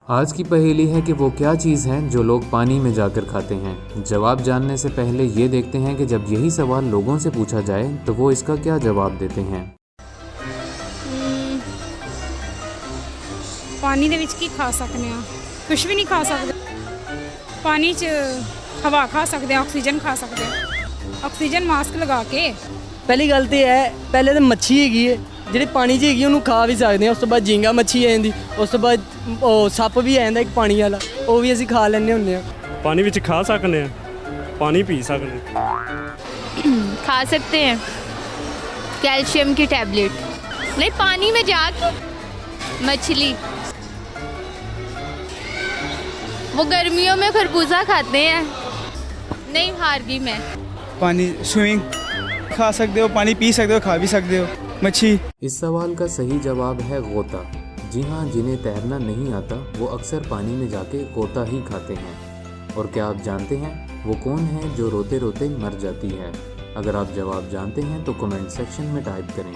आज की पहेली है कि वो क्या चीज़ है जो लोग पानी में जाकर खाते हैं। जवाब जानने से पहले ये देखते हैं कि जब यही सवाल लोगों से पूछा जाए तो वो इसका क्या जवाब देते हैं। पानी ਦੇ ਵਿੱਚ ਕੀ ਖਾ ਸਕਦੇ ਆ? ਕੁਝ ਵੀ ਨਹੀਂ ਖਾ ਸਕਦੇ। ਪਾਣੀ 'ਚ ਹਵਾ ਖਾ ਸਕਦੇ ਆ, ਆਕਸੀਜਨ ਖਾ ਸਕਦੇ ਆ। ਆਕਸੀਜਨ ਮਾਸਕ ਲਗਾ ਕੇ। ਪਹਿਲੀ ਗੱਲ ਤੇ ਹੈ, ਪਹਿਲੇ ਤਾਂ ਮੱਛੀ ਹੈਗੀ ਹੈ ਜਿਹੜੀ ਪਾਣੀ 'ਚ ਹੈਗੀ ਉਹਨੂੰ ਖਾ ਵੀ ਸਕਦੇ ਆ। ਉਸ ਤੋਂ ਬਾਅਦ ਝੀਂਗਾ ਮੱਛੀ ਆ ਜਾਂਦੀ, ਉਸ ਤੋਂ ਬਾਅਦ ਉਹ ਸੱਪ ਵੀ ਆ ਜਾਂਦਾ ਇੱਕ ਪਾਣੀ ਵਾਲਾ, ਉਹ ਵੀ ਅਸੀਂ ਖਾ ਲੈਂਦੇ ਹੁੰਦੇ ਆ। पानी ਵਿੱਚ खा सकते हैं, पानी पी सकते हैं। खा सकते हैं कैल्शियम की टैबलेट। नहीं, पानी में जाके मछली, वो गर्मियों में खरबूजा खाते हैं। नहीं, हार गई मैं। पानी स्विमिंग खा सकते हो, पानी पी सकते हो, खा भी सकते हो। मच्छी। इस सवाल का सही जवाब है गोता। जी हाँ, जिन्हें तैरना नहीं आता वो अक्सर पानी में जाके गोता ही खाते हैं। और क्या आप जानते हैं वो कौन है जो रोते रोते मर जाती है? अगर आप जवाब जानते हैं तो कमेंट सेक्शन में टाइप करें।